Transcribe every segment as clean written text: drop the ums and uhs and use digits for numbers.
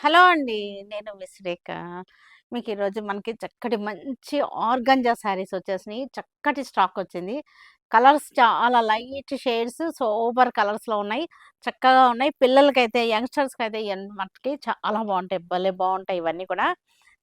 Hello అండి. నేను miss రేఖ. మీకు ఈరోజు మనకి చక్కటి మంచి ఆర్గంజా శారీస్ వచ్చేసినాయి. చక్కటి స్టాక్ వచ్చింది. కలర్స్ చాలా లైట్ షేడ్స్, సోబర్ కలర్స్‌లో ఉన్నాయి. చక్కగా ఉన్నాయి. పిల్లలకైతే, యంగ్‌స్టర్స్‌కైతే మట్టుకి చాలా బావుంటాయి. భలే బావుంటాయి ఇవన్నీ కూడా.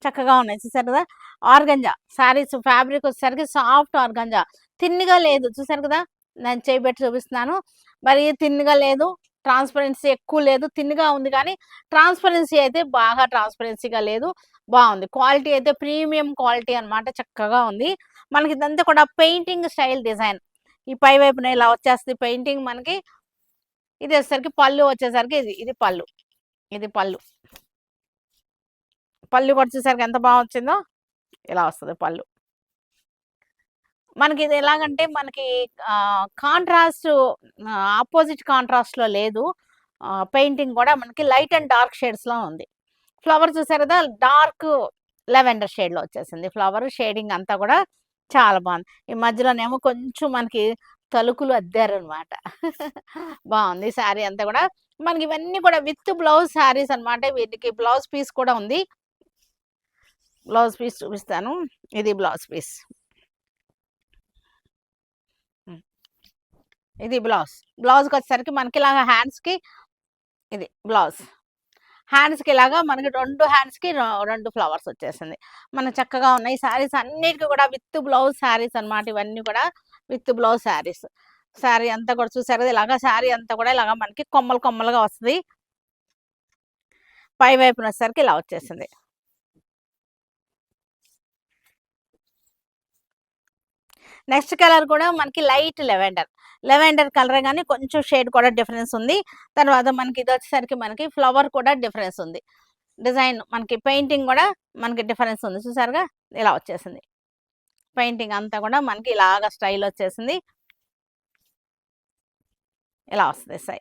చక్కగా ఉన్నాయి. చూసారు కదా! ఆర్గంజా శారీస్ ఫ్యాబ్రిక్ వచ్చేసరికి సాఫ్ట్ ఆర్గంజా. థిన్‌గా లేదు. చూసారు కదా! నేను చేయి పెట్టి చూపిస్తున్నాను. మరీ థిన్‌గా లేదు. ట్రాన్స్‌పరెన్సీ ఎక్కువ లేదు. థిన్‌గా ఉంది కానీ ట్రాన్స్‌పరెన్సీ అయితే బాగా ట్రాన్స్‌పరెన్సీగా లేదు. బావుంది. క్వాలిటీ అయితే ప్రీమియం క్వాలిటీ అన్నమాట. చక్కగా ఉంది. మనకి ఇదంతా కూడా పెయింటింగ్ స్టైల్ డిజైన్. ఈ పై వైపున ఇలా వచ్చేస్తది పెయింటింగ్ మనకి. ఇది వచ్చేసరికి పళ్ళు వచ్చేసరికి ఇది పళ్ళు. ఇది పళ్ళు. పళ్ళు కూడా చూసారుగా ఎంత బా వచ్చిందో. ఇలా వస్తది పళ్ళు. మనకిది ఎలాగంటే మనకి కాంట్రాస్ట్ అపోజిట్ కాంట్రాస్ట్‌లో లేదు. పెయింటింగ్ గూడా మనకి లైట్ అండ్ డార్క్ షేడ్స్‌లో ఉంది. ఫ్లవర్ చూసారు కదా! డార్క్ లెవెండర్ షేడ్‌లో వచ్చేసింది. ఫ్లవర్ షేడింగ్ అంతా గూడా చాలా బావుంది. ఈ మధ్యలోనేమో కొంచెం మనకి తలుకులు అద్దారనమాట. బావుంది శారీ అంతా గూడా. మనకి ఇవన్నీ కూడా విత్ బ్లౌజ్ శారీస్ అనమాట. వీటికి బ్లౌజ్ పీస్ కూడా ఉంది. బ్లౌజ్ పీస్ చూపిస్తాను. ఇది బ్లౌజ్ పీస్. హ్మ్. ఇది బ్లౌజ్. బ్లౌజ్‌కొచ్చేసరికి మనకి ఇలాగ హ్యాండ్స్‌కి ఇది బ్లౌజ్. హ్యాండ్స్‌కి ఇలాగా మనకి 2 హ్యాండ్స్‌కి 2 ఫ్లవర్స్ వచ్చేసింది. మనకు చక్కగా ఉన్నాయి. శారీస్ అన్నిటికి కూడా విత్ బ్లౌజ్ శారీస్ అన్నమాట. ఇవన్నీ కూడా విత్ బ్లౌజ్ శారీస్. శారీ అంతా కూడా చూసారు కదా! ఇలాగా శారీ అంతా కూడా ఇలాగా మనకి కొమ్మలు కొమ్మలుగా వస్తది. పై వైపున వచ్చేసరికి ఇలా వచ్చేసింది. నెక్స్ట్ కలర్ కూడా మనకి లైట్ లెవెండర్. లెవెండర్ కలరే గాని కొంచెం షేడ్ కూడా డిఫరెన్స్ ఉంది. తర్వాత మనకి ఇదొచ్చేసరికి మనకి ఫ్లవర్ కూడా డిఫరెన్స్ ఉంది. డిజైన్ మనకి పెయింటింగ్ గూడా మనకి డిఫరెన్స్ ఉంది. చూసారుగా? ఇలా వచ్చేసింది. పెయింటింగ్ అంతా కూడా మనకి ఇలాగ స్టైలొచ్చేసింది. ఇలా వస్తది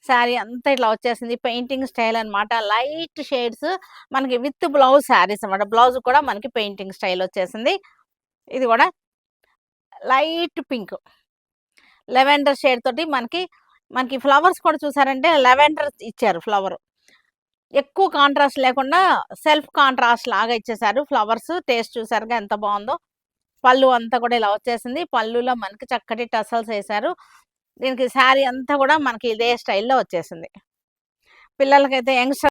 శారీ అంతా ఇట్లా వచ్చేసింది. పెయింటింగ్ స్టైల్ అనమాట. లైట్ షేడ్స్ మనకి విత్ బ్లౌజ్ శారీస్ అనమాట. బ్లౌజ్ కూడా మనకి పెయింటింగ్ స్టైలొచ్చేసింది. ఇది గూడా లైట్ పింక్. లెవెండర్ షేడ్ తోటి మనకి ఫ్లవర్స్ కూడా చూసారంటే లెవెండర్ ఇచ్చారు ఫ్లవరు. ఎక్కువ కాంట్రాస్ట్ లేకుండా సెల్ఫ్ కాంట్రాస్ట్ లాగా ఇచ్చేసారు ఫ్లవర్స్. టేస్ట్ చూసారుగా ఎంత బావుందో. పళ్ళు అంతా కూడా ఇలా వచ్చేసింది. పళ్ళులో మనకి చక్కటి టసల్స్ ఏసారు. దీనికి శారీ అంతా కూడా మనకి ఇదే స్టైల్‌లో వచ్చేసింది. పిల్లలకైతే యంగ్‌స్టర్